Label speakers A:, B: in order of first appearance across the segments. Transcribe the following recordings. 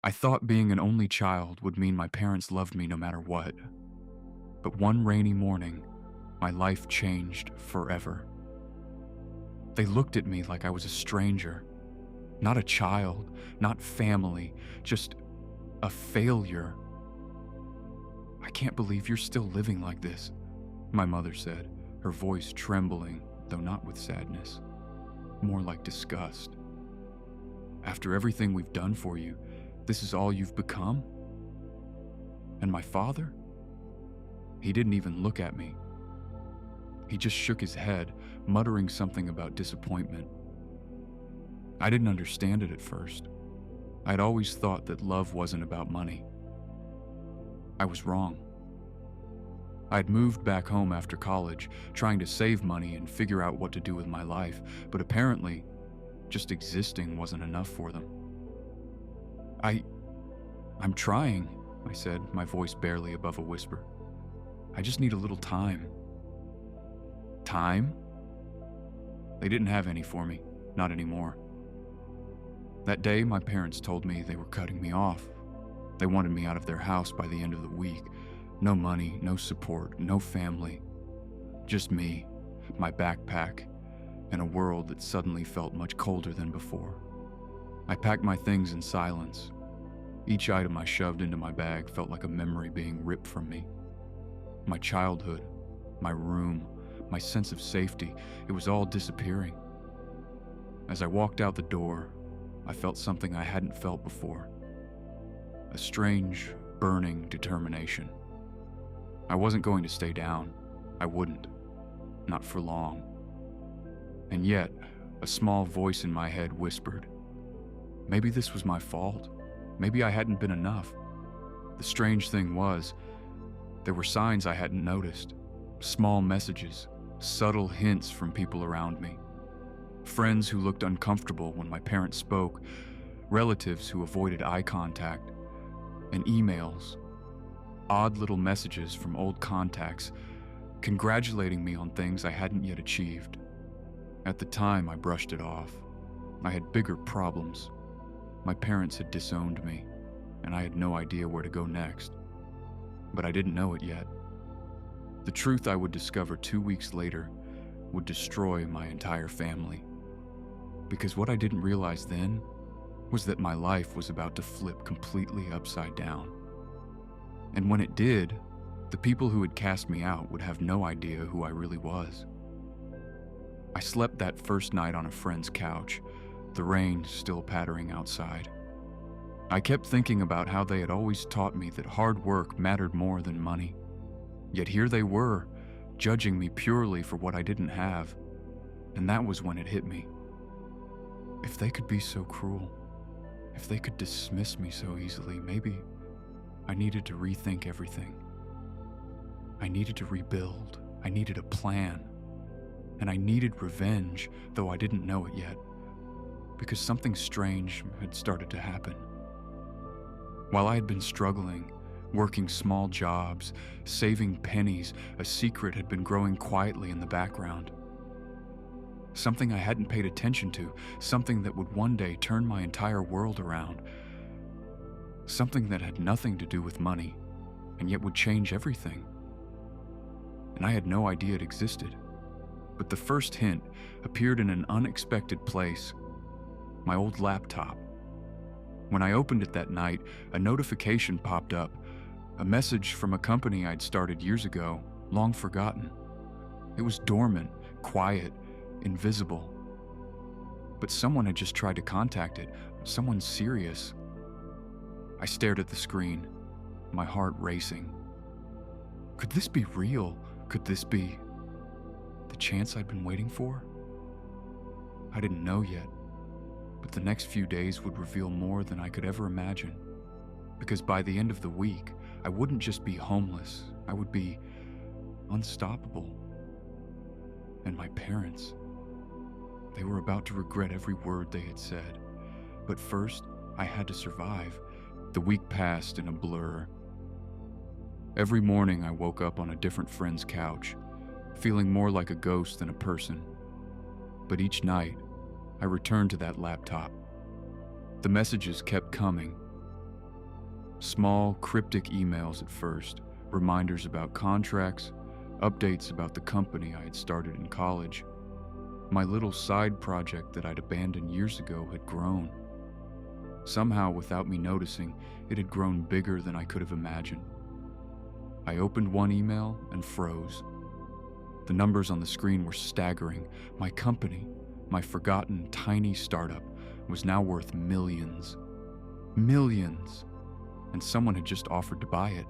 A: I thought being an only child would mean my parents loved me no matter what. But one rainy morning, my life changed forever. They looked at me like I was a stranger, not a child, not family, just a failure. "I can't believe you're still living like this," my mother said, her voice trembling, though not with sadness, more like disgust. "After everything we've done for you, this is all you've become?" And my father? He didn't even look at me. He just shook his head, muttering something about disappointment. I didn't understand it at first. I'd always thought that love wasn't about money. I was wrong. I'd moved back home after college, trying to save money and figure out what to do with my life, but apparently, just existing wasn't enough for them. I'm trying," I said, my voice barely above a whisper. "I just need a little time." Time? They didn't have any for me, not anymore. That day, my parents told me they were cutting me off. They wanted me out of their house by the end of the week. No money, no support, no family. Just me, my backpack, and a world that suddenly felt much colder than before. I packed my things in silence. Each item I shoved into my bag felt like a memory being ripped from me. My childhood, my room, my sense of safety, it was all disappearing. As I walked out the door, I felt something I hadn't felt before. A strange, burning determination. I wasn't going to stay down. I wouldn't. Not for long. And yet, a small voice in my head whispered, maybe this was my fault. Maybe I hadn't been enough. The strange thing was, there were signs I hadn't noticed. Small messages, subtle hints from people around me. Friends who looked uncomfortable when my parents spoke, relatives who avoided eye contact, and emails. Odd little messages from old contacts, congratulating me on things I hadn't yet achieved. At the time, I brushed it off. I had bigger problems. My parents had disowned me, and I had no idea where to go next. But I didn't know it yet. The truth I would discover 2 weeks later would destroy my entire family. Because what I didn't realize then was that my life was about to flip completely upside down. And when it did, the people who had cast me out would have no idea who I really was. I slept that first night on a friend's couch, the rain still pattering outside. I kept thinking about how they had always taught me that hard work mattered more than money. Yet here they were, judging me purely for what I didn't have. And that was when it hit me. If they could be so cruel, if they could dismiss me so easily, maybe I needed to rethink everything. I needed to rebuild. I needed a plan. And I needed revenge, though I didn't know it yet, because something strange had started to happen. While I had been struggling, working small jobs, saving pennies, a secret had been growing quietly in the background. Something I hadn't paid attention to, something that would one day turn my entire world around. Something that had nothing to do with money, and yet would change everything. And I had no idea it existed. But the first hint appeared in an unexpected place: my old laptop. When I opened it that night, a notification popped up, a message from a company I'd started years ago, long forgotten. It was dormant, quiet, invisible. But someone had just tried to contact it, someone serious. I stared at the screen, my heart racing. Could this be real? Could this be the chance I'd been waiting for? I didn't know yet, but the next few days would reveal more than I could ever imagine. Because by the end of the week, I wouldn't just be homeless, I would be unstoppable. And my parents, they were about to regret every word they had said. But first, I had to survive. The week passed in a blur. Every morning I woke up on a different friend's couch, feeling more like a ghost than a person. But each night, I returned to that laptop. The messages kept coming, Small, cryptic emails at first, reminders about contracts, updates about the company I had started in college. My little side project that I'd abandoned years ago had grown. Somehow, without me noticing, it had grown bigger than I could have imagined. I opened one email and froze. The numbers on the screen were staggering. My company, my forgotten tiny startup, was now worth millions. Millions! And someone had just offered to buy it.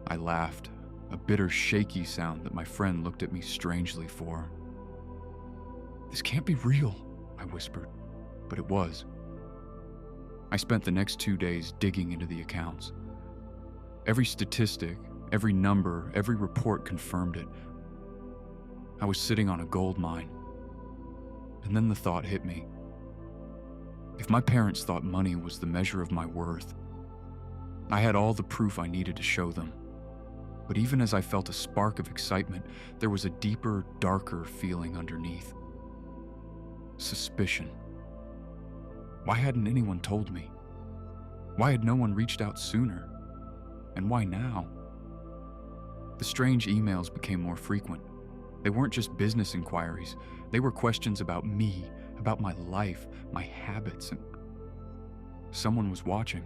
A: I laughed, a bitter, shaky sound that my friend looked at me strangely for. "This can't be real," I whispered, but it was. I spent the next 2 days digging into the accounts. Every statistic, every number, every report confirmed it. I was sitting on a gold mine. And then the thought hit me. If my parents thought money was the measure of my worth, I had all the proof I needed to show them. But even as I felt a spark of excitement, there was a deeper, darker feeling underneath. Suspicion. Why hadn't anyone told me? Why had no one reached out sooner? And why now? The strange emails became more frequent. They weren't just business inquiries. They were questions about me, about my life, my habits, and someone was watching.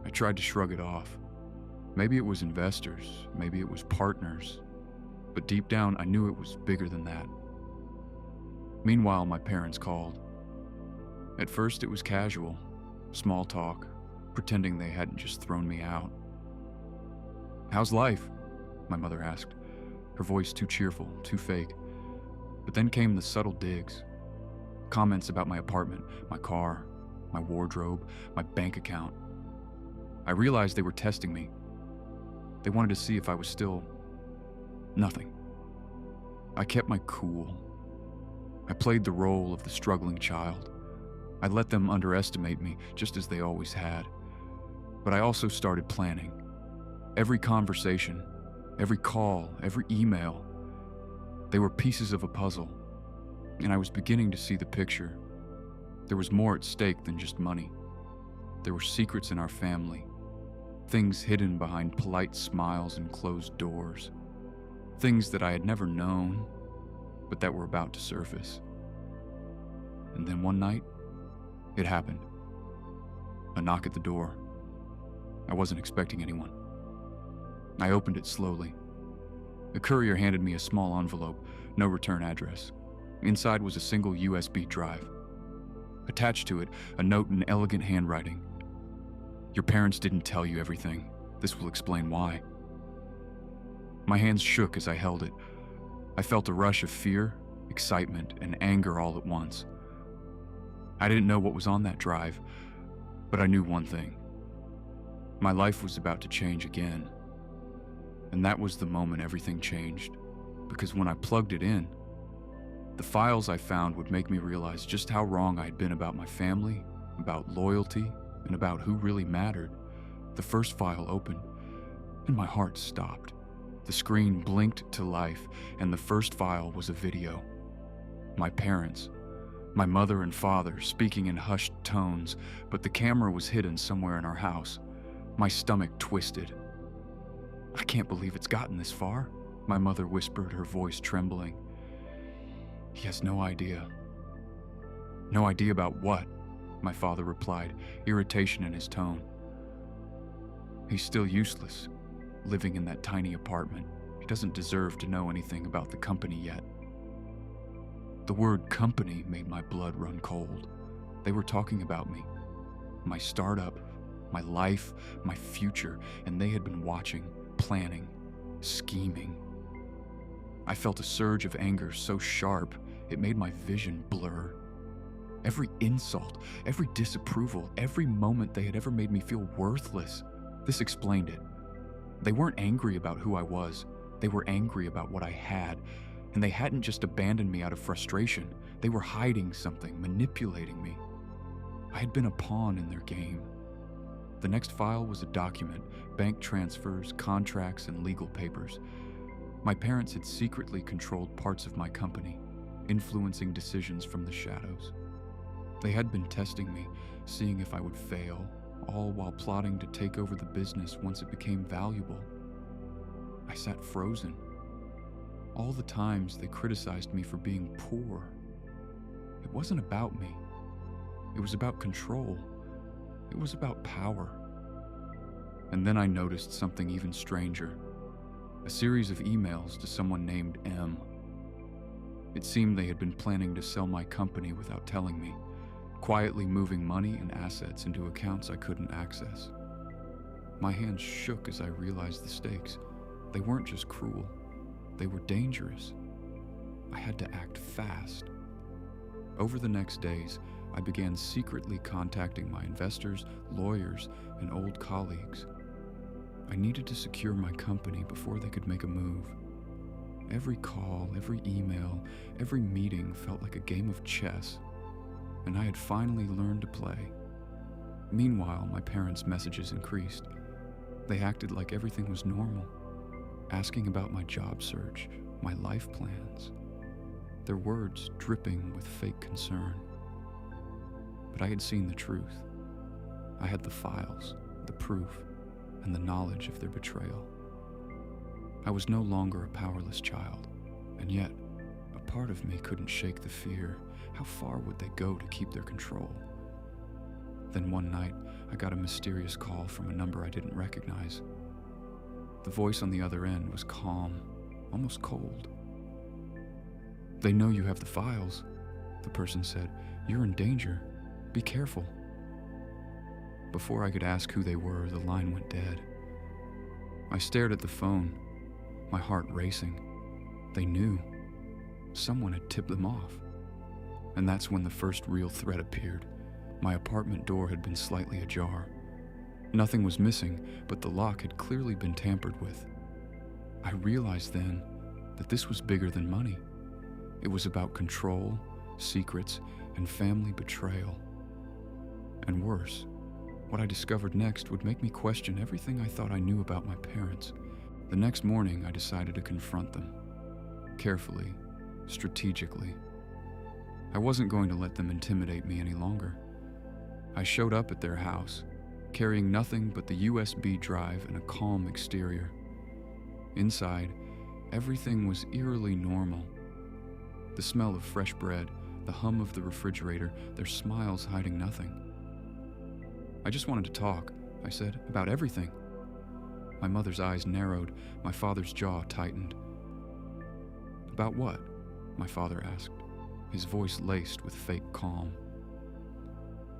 A: I tried to shrug it off. Maybe it was investors, maybe it was partners, but deep down I knew it was bigger than that. Meanwhile, my parents called. At first it was casual, small talk, pretending they hadn't just thrown me out. "How's life?" my mother asked, her voice too cheerful, too fake. But then came the subtle digs. Comments about my apartment, my car, my wardrobe, my bank account. I realized they were testing me. They wanted to see if I was still nothing. I kept my cool. I played the role of the struggling child. I let them underestimate me, just as they always had. But I also started planning. Every conversation, every call, every email, they were pieces of a puzzle, and I was beginning to see the picture. There was more at stake than just money. There were secrets in our family, things hidden behind polite smiles and closed doors, things that I had never known, but that were about to surface. And then one night, it happened. A knock at the door. I wasn't expecting anyone. I opened it slowly. The courier handed me a small envelope, no return address. Inside was a single USB drive. Attached to it, a note in elegant handwriting. "Your parents didn't tell you everything. This will explain why." My hands shook as I held it. I felt a rush of fear, excitement, and anger all at once. I didn't know what was on that drive, but I knew one thing. My life was about to change again. And that was the moment everything changed, because when I plugged it in, the files I found would make me realize just how wrong I had been about my family, about loyalty, and about who really mattered. The first file opened, and my heart stopped. The screen blinked to life, and the first file was a video. My parents, my mother and father, speaking in hushed tones, but the camera was hidden somewhere in our house. My stomach twisted. "I can't believe it's gotten this far," my mother whispered, her voice trembling. "He has no idea." "No idea about what?" my father replied, irritation in his tone. "He's still useless, living in that tiny apartment. He doesn't deserve to know anything about the company yet." The word company made my blood run cold. They were talking about me, my startup, my life, my future, and they had been watching, planning, scheming. I felt a surge of anger so sharp, it made my vision blur. Every insult, every disapproval, every moment they had ever made me feel worthless, this explained it. They weren't angry about who I was. They were angry about what I had. And they hadn't just abandoned me out of frustration. They were hiding something, manipulating me. I had been a pawn in their game. The next file was a document, bank transfers, contracts, and legal papers. My parents had secretly controlled parts of my company, influencing decisions from the shadows. They had been testing me, seeing if I would fail, all while plotting to take over the business once it became valuable. I sat frozen. All the times they criticized me for being poor. It wasn't about me. It was about control. It was about power. And then I noticed something even stranger. A series of emails to someone named M. It seemed they had been planning to sell my company without telling me, quietly moving money and assets into accounts I couldn't access. My hands shook as I realized the stakes. They weren't just cruel, they were dangerous. I had to act fast. Over the next days, I began secretly contacting my investors, lawyers, and old colleagues. I needed to secure my company before they could make a move. Every call, every email, every meeting felt like a game of chess, and I had finally learned to play. Meanwhile, my parents' messages increased. They acted like everything was normal, asking about my job search, my life plans, their words dripping with fake concern. But I had seen the truth. I had the files, the proof, and the knowledge of their betrayal. I was no longer a powerless child, and yet, a part of me couldn't shake the fear. How far would they go to keep their control? Then one night, I got a mysterious call from a number I didn't recognize. The voice on the other end was calm, almost cold. "They know you have the files," the person said. "You're in danger. Be careful." Before I could ask who they were, the line went dead. I stared at the phone, my heart racing. They knew. Someone had tipped them off. And that's when the first real threat appeared. My apartment door had been slightly ajar. Nothing was missing, but the lock had clearly been tampered with. I realized then that this was bigger than money. It was about control, secrets, and family betrayal. And worse, what I discovered next would make me question everything I thought I knew about my parents. The next morning, I decided to confront them. Carefully, strategically. I wasn't going to let them intimidate me any longer. I showed up at their house, carrying nothing but the USB drive and a calm exterior. Inside, everything was eerily normal. The smell of fresh bread, the hum of the refrigerator, their smiles hiding nothing. "I just wanted to talk," I said, "about everything." My mother's eyes narrowed, my father's jaw tightened. "About what?" my father asked, his voice laced with fake calm.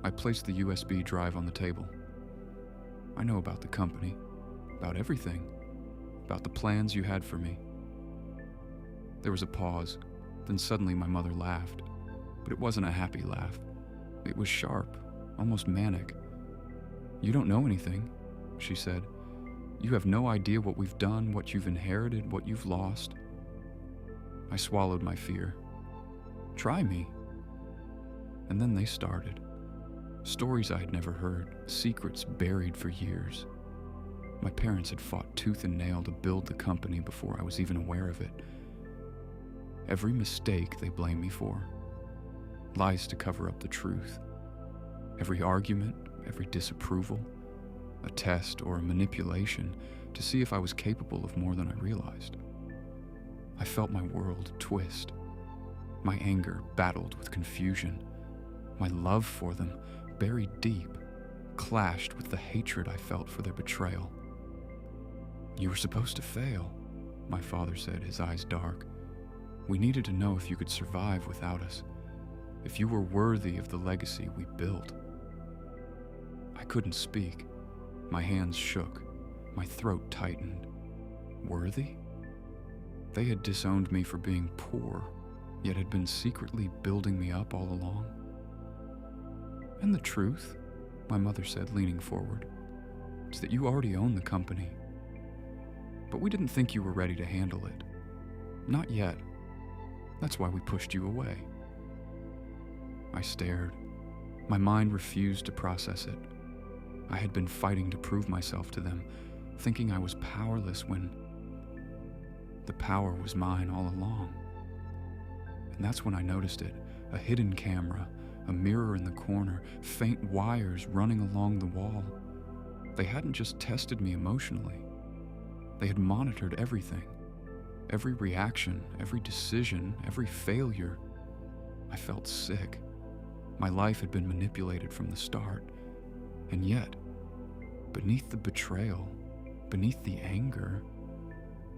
A: I placed the USB drive on the table. "I know about the company, about everything, about the plans you had for me." There was a pause, then suddenly my mother laughed, but it wasn't a happy laugh. It was sharp, almost manic. "You don't know anything," she said. "You have no idea what we've done, what you've inherited, what you've lost." I swallowed my fear. "Try me." And then they started. Stories I had never heard, secrets buried for years. My parents had fought tooth and nail to build the company before I was even aware of it. Every mistake they blamed me for. Lies to cover up the truth. Every argument, every disapproval, a test or a manipulation to see if I was capable of more than I realized. I felt my world twist. My anger battled with confusion. My love for them, buried deep, clashed with the hatred I felt for their betrayal. "You were supposed to fail," my father said, his eyes dark. "We needed to know if you could survive without us, if you were worthy of the legacy we built." I couldn't speak. My hands shook. My throat tightened. Worthy? They had disowned me for being poor, yet had been secretly building me up all along. "And the truth," my mother said, leaning forward, "is that you already own the company. But we didn't think you were ready to handle it. Not yet. That's why we pushed you away." I stared. My mind refused to process it. I had been fighting to prove myself to them, thinking I was powerless when the power was mine all along. And that's when I noticed it, a hidden camera, A mirror in the corner, faint wires running along the wall. They hadn't just tested me emotionally. They had monitored everything. Every reaction, every decision, every failure. I felt sick. My life had been manipulated from the start. And yet, beneath the betrayal, beneath the anger,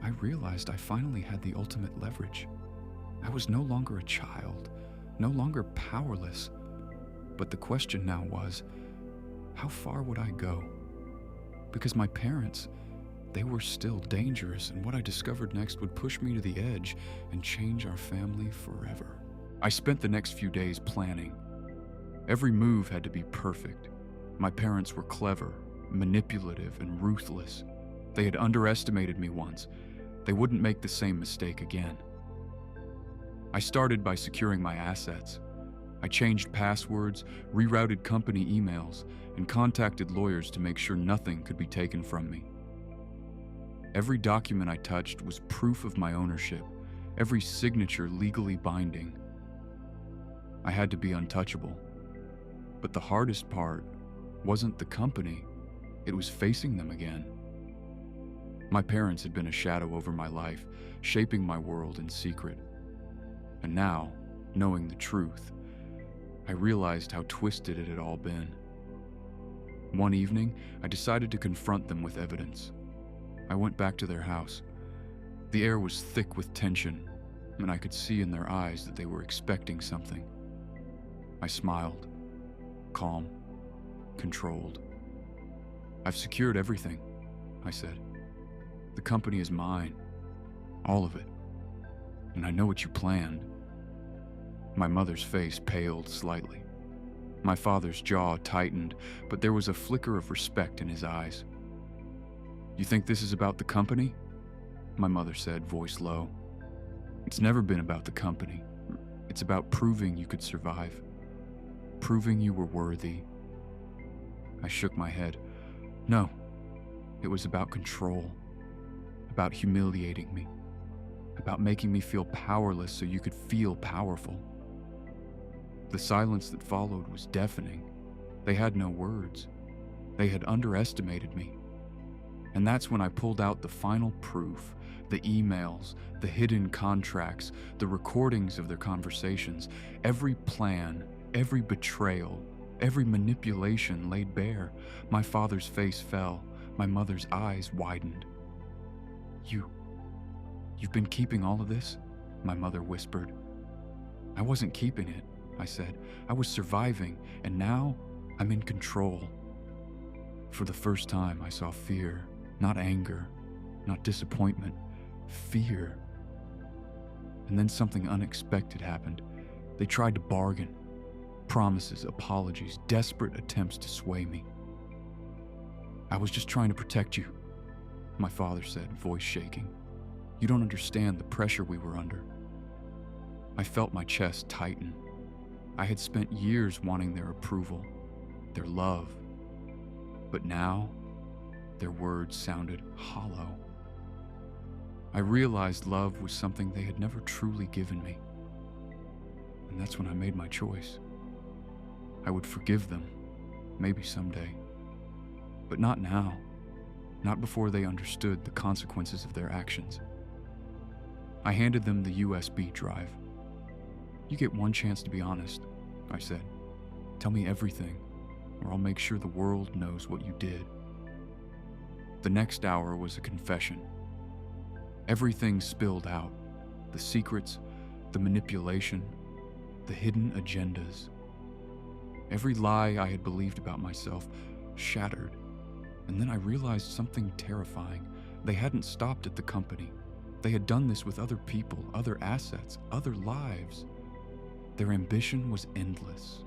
A: I realized I finally had the ultimate leverage. I was no longer a child, no longer powerless. But the question now was, how far would I go? Because my parents, they were still dangerous, and what I discovered next would push me to the edge and change our family forever. I spent the next few days planning. Every move had to be perfect. My parents were clever, manipulative, and ruthless. They had underestimated me once. They wouldn't make the same mistake again. I started by securing my assets. I changed passwords, rerouted company emails, and contacted lawyers to make sure nothing could be taken from me. Every document I touched was proof of my ownership, every signature legally binding. I had to be untouchable. But the hardest part wasn't the company, it was facing them again. My parents had been a shadow over my life, shaping my world in secret. And now, knowing the truth, I realized how twisted it had all been. One evening, I decided to confront them with evidence. I went back to their house. The air was thick with tension, and I could see in their eyes that they were expecting something. I smiled, calm, controlled. "I've secured everything," I said. "The company is mine, all of it, and I know what you planned." My mother's face paled slightly. My father's jaw tightened, but there was a flicker of respect in his eyes. "You think this is about the company?" my mother said, voice low. "It's never been about the company. It's about proving you could survive, proving you were worthy." I shook my head. No, it was about control, about humiliating me, about making me feel powerless so you could feel powerful. The silence that followed was deafening. They had no words. They had underestimated me. And that's when I pulled out the final proof, the emails, the hidden contracts, the recordings of their conversations, every plan, every betrayal, every manipulation laid bare. My father's face fell. My mother's eyes widened. You've been keeping all of this?" my mother whispered. "I wasn't keeping it," I said. "I was surviving, and now I'm in control." For the first time, I saw fear, not anger, not disappointment, fear. And then something unexpected happened. They tried to bargain. Promises, apologies, desperate attempts to sway me. "I was just trying to protect you," my father said, voice shaking. "You don't understand the pressure we were under." I felt my chest tighten. I had spent years wanting their approval, their love. But now, their words sounded hollow. I realized love was something they had never truly given me. And that's when I made my choice. I would forgive them, maybe someday. But not now. Not before they understood the consequences of their actions. I handed them the USB drive. "You get one chance to be honest," I said. "Tell me everything, or I'll make sure the world knows what you did." The next hour was a confession. Everything spilled out. The secrets, the manipulation, the hidden agendas. Every lie I had believed about myself shattered. And then I realized something terrifying. They hadn't stopped at the company. They had done this with other people, other assets, other lives. Their ambition was endless.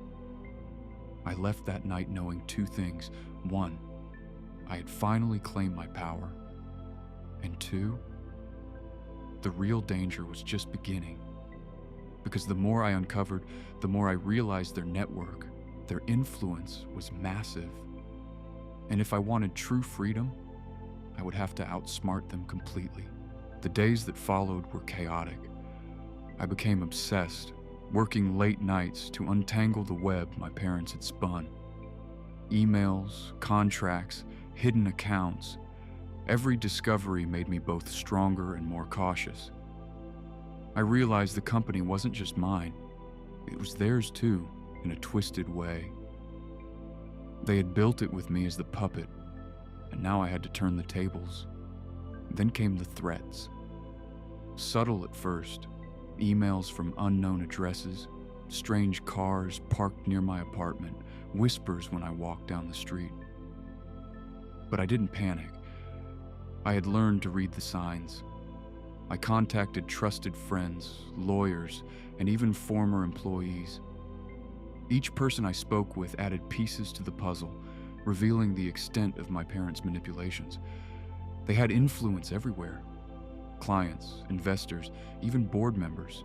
A: I left that night knowing two things. One, I had finally claimed my power. And two, the real danger was just beginning. Because the more I uncovered, the more I realized their network, their influence was massive. And if I wanted true freedom, I would have to outsmart them completely. The days that followed were chaotic. I became obsessed, working late nights to untangle the web my parents had spun. Emails, contracts, hidden accounts. Every discovery made me both stronger and more cautious. I realized the company wasn't just mine. It was theirs too, in a twisted way. They had built it with me as the puppet, and now I had to turn the tables. Then came the threats. Subtle at first, emails from unknown addresses, strange cars parked near my apartment, whispers when I walked down the street. But I didn't panic. I had learned to read the signs. I contacted trusted friends, lawyers, and even former employees. Each person I spoke with added pieces to the puzzle, revealing the extent of my parents' manipulations. They had influence everywhere. Clients, investors, even board members.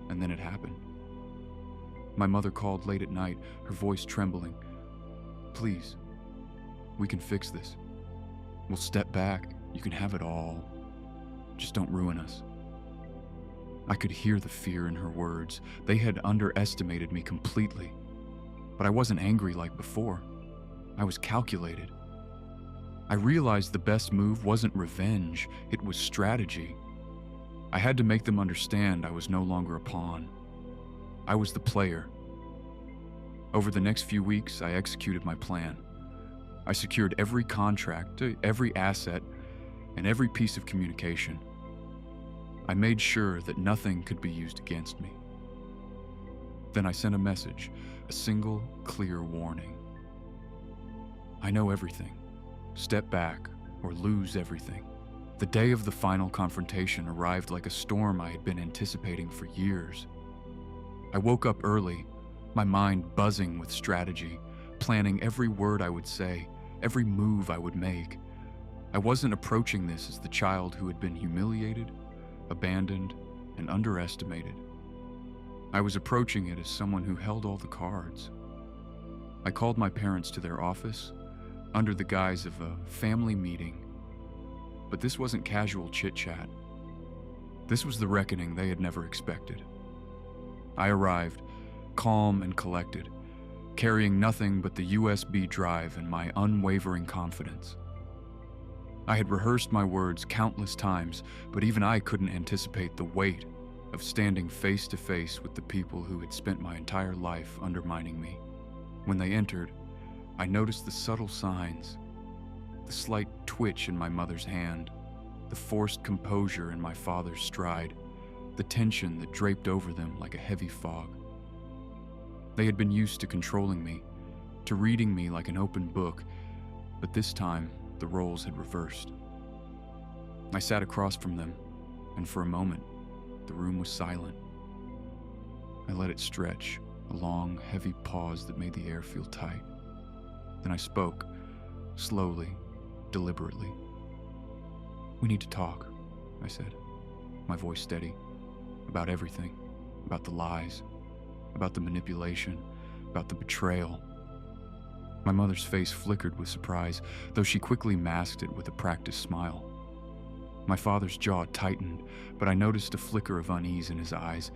A: And then it happened. My mother called late at night, her voice trembling. "Please, we can fix this. We'll step back. You can have it all. Just don't ruin us." I could hear the fear in her words. They had underestimated me completely. But I wasn't angry like before. I was calculated. I realized the best move wasn't revenge, it was strategy. I had to make them understand I was no longer a pawn. I was the player. Over the next few weeks, I executed my plan. I secured every contract, every asset, and every piece of communication. I made sure that nothing could be used against me. Then I sent a message, a single, clear warning. I know everything. Step back or lose everything. The day of the final confrontation arrived like a storm I had been anticipating for years. I woke up early, my mind buzzing with strategy, planning every word I would say, every move I would make. I wasn't approaching this as the child who had been humiliated, abandoned, and underestimated. I was approaching it as someone who held all the cards. I called my parents to their office, under the guise of a family meeting. But this wasn't casual chit-chat. This was the reckoning they had never expected. I arrived, calm and collected, carrying nothing but the USB drive and my unwavering confidence. I had rehearsed my words countless times, but even I couldn't anticipate the weight of standing face to face with the people who had spent my entire life undermining me. When they entered, I noticed the subtle signs, the slight twitch in my mother's hand, the forced composure in my father's stride, the tension that draped over them like a heavy fog. They had been used to controlling me, to reading me like an open book, but this time the roles had reversed. I sat across from them, and for a moment, the room was silent. I let it stretch, a long, heavy pause that made the air feel tight. Then I spoke, slowly, deliberately. "We need to talk," I said, my voice steady, "about everything, about the lies, about the manipulation, about the betrayal." My mother's face flickered with surprise, though she quickly masked it with a practiced smile. My father's jaw tightened, but I noticed a flicker of unease in his eyes,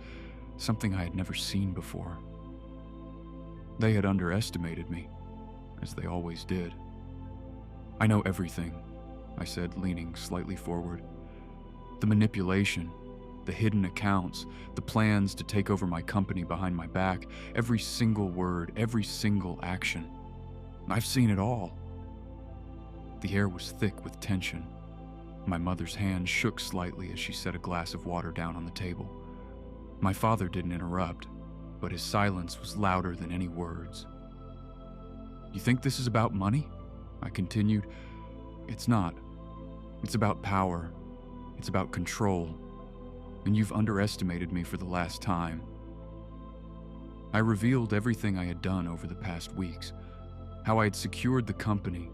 A: something I had never seen before. They had underestimated me, as they always did. "I know everything," I said, leaning slightly forward. "The manipulation, the hidden accounts, the plans to take over my company behind my back, every single word, every single action. I've seen it all." The air was thick with tension. My mother's hand shook slightly as she set a glass of water down on the table. My father didn't interrupt, but his silence was louder than any words. "You think this is about money?" I continued. "It's not. It's about power. It's about control. And you've underestimated me for the last time." I revealed everything I had done over the past weeks, how I had secured the company,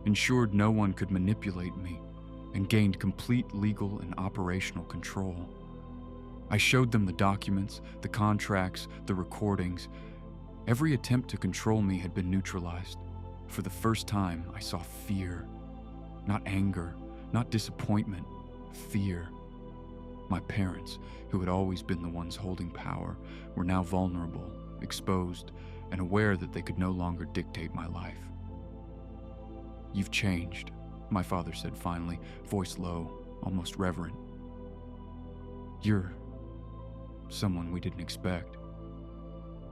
A: ensured no one could manipulate me, and gained complete legal and operational control. I showed them the documents, the contracts, the recordings. Every attempt to control me had been neutralized. For the first time, I saw fear. Not anger, not disappointment, fear. My parents, who had always been the ones holding power, were now vulnerable, exposed, and aware that they could no longer dictate my life. "You've changed," my father said finally, voice low, almost reverent. "You're someone we didn't expect."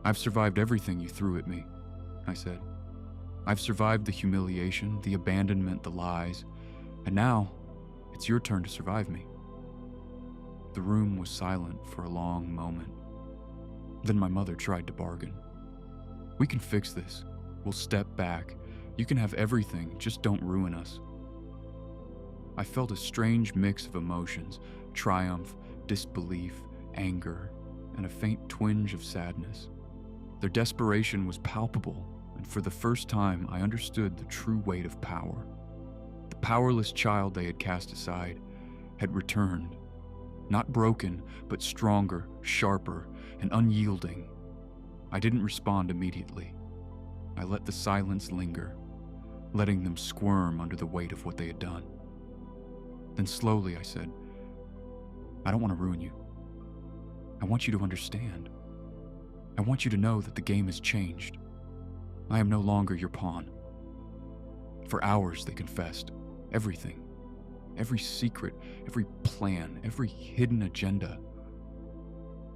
A: "I've survived everything you threw at me," I said. "I've survived the humiliation, the abandonment, the lies, and now it's your turn to survive me." The room was silent for a long moment. Then my mother tried to bargain. "We can fix this. We'll step back. You can have everything, just don't ruin us." I felt a strange mix of emotions: triumph, disbelief, anger, and a faint twinge of sadness. Their desperation was palpable, and for the first time I understood the true weight of power. The powerless child they had cast aside had returned, not broken, but stronger, sharper, and unyielding. I didn't respond immediately. I let the silence linger, letting them squirm under the weight of what they had done. Then slowly I said, "I don't want to ruin you. I want you to understand. I want you to know that the game has changed. I am no longer your pawn." For hours they confessed everything, every secret, every plan, every hidden agenda.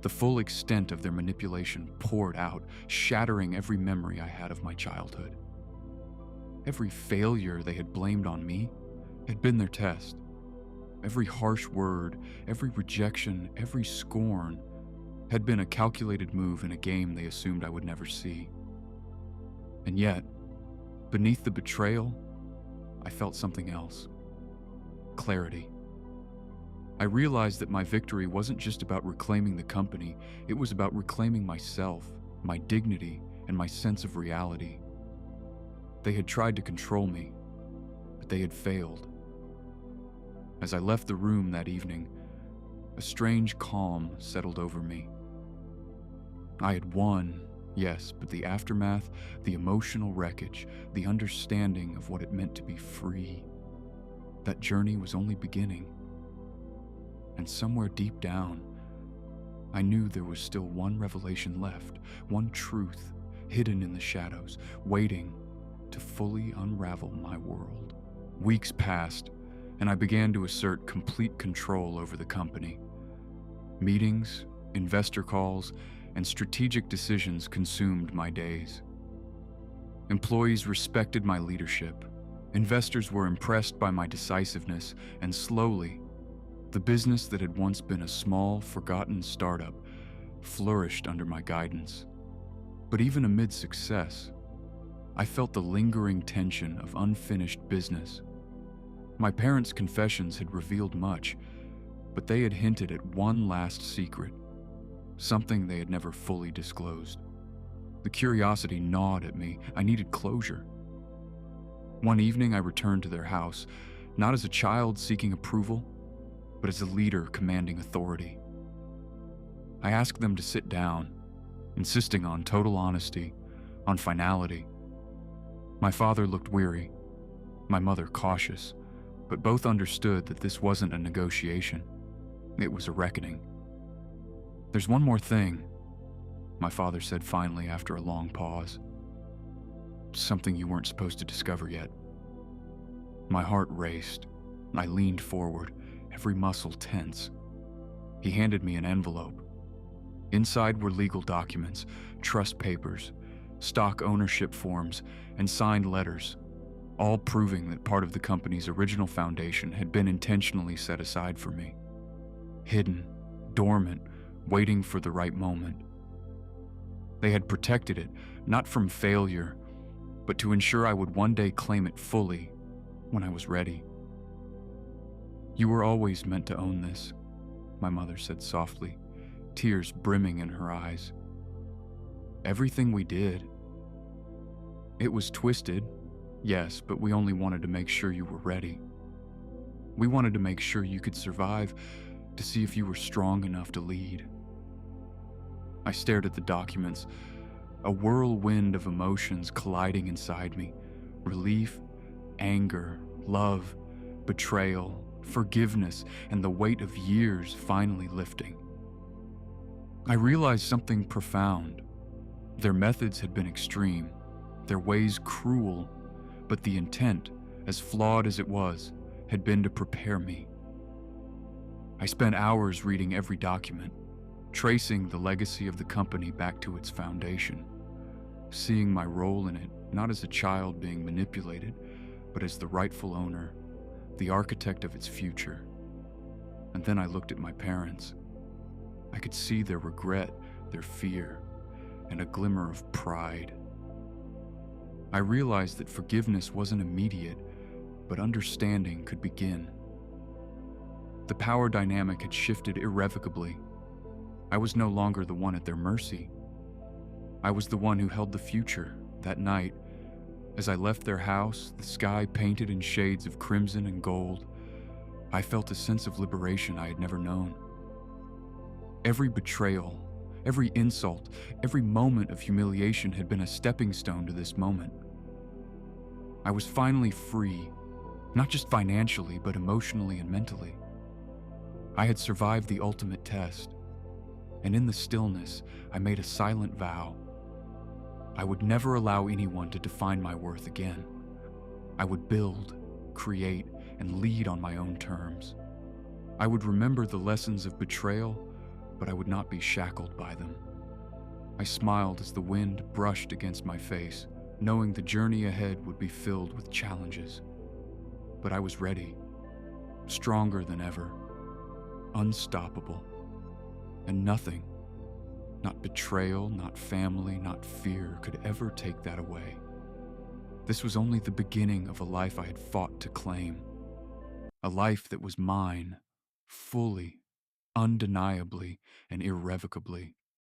A: The full extent of their manipulation poured out, shattering every memory I had of my childhood. Every failure they had blamed on me had been their test. Every harsh word, every rejection, every scorn had been a calculated move in a game they assumed I would never see. And yet, beneath the betrayal, I felt something else: clarity. I realized that my victory wasn't just about reclaiming the company, it was about reclaiming myself, my dignity, and my sense of reality. They had tried to control me, but they had failed. As I left the room that evening, a strange calm settled over me. I had won, yes, but the aftermath, the emotional wreckage, the understanding of what it meant to be free, that journey was only beginning. And somewhere deep down, I knew there was still one revelation left, one truth hidden in the shadows, waiting to fully unravel my world. Weeks passed, and I began to assert complete control over the company. Meetings, investor calls, and strategic decisions consumed my days. Employees respected my leadership. Investors were impressed by my decisiveness, and slowly, the business that had once been a small, forgotten startup flourished under my guidance. But even amid success, I felt the lingering tension of unfinished business. My parents' confessions had revealed much, but they had hinted at one last secret, something they had never fully disclosed. The curiosity gnawed at me. I needed closure. One evening I returned to their house, not as a child seeking approval, but as a leader commanding authority. I asked them to sit down, insisting on total honesty, on finality. My father looked weary, my mother cautious, but both understood that this wasn't a negotiation. It was a reckoning. "There's one more thing," my father said finally after a long pause. "Something you weren't supposed to discover yet." My heart raced. I leaned forward, every muscle tense. He handed me an envelope. Inside were legal documents, trust papers, stock ownership forms, and signed letters, all proving that part of the company's original foundation had been intentionally set aside for me. Hidden, dormant, waiting for the right moment. They had protected it, not from failure, but to ensure I would one day claim it fully when I was ready. "You were always meant to own this," my mother said softly, tears brimming in her eyes. "Everything we did. It was twisted, yes, but we only wanted to make sure you were ready. We wanted to make sure you could survive, to see if you were strong enough to lead." I stared at the documents, a whirlwind of emotions colliding inside me: relief, anger, love, betrayal, forgiveness, and the weight of years finally lifting. I realized something profound. Their methods had been extreme, their ways cruel, but the intent, as flawed as it was, had been to prepare me. I spent hours reading every document, tracing the legacy of the company back to its foundation, seeing my role in it not as a child being manipulated, but as the rightful owner, the architect of its future. And then I looked at my parents. I could see their regret, their fear, and a glimmer of pride. I realized that forgiveness wasn't immediate, but understanding could begin. The power dynamic had shifted irrevocably. I was no longer the one at their mercy. I was the one who held the future. That night, as I left their house, the sky painted in shades of crimson and gold, I felt a sense of liberation I had never known. Every betrayal, every insult, every moment of humiliation had been a stepping stone to this moment. I was finally free, not just financially, but emotionally and mentally. I had survived the ultimate test, and in the stillness, I made a silent vow. I would never allow anyone to define my worth again. I would build, create, and lead on my own terms. I would remember the lessons of betrayal, but I would not be shackled by them. I smiled as the wind brushed against my face, knowing the journey ahead would be filled with challenges. But I was ready, stronger than ever, unstoppable, and nothing, not betrayal, not family, not fear, could ever take that away. This was only the beginning of a life I had fought to claim, a life that was mine, fully, undeniably, and irrevocably.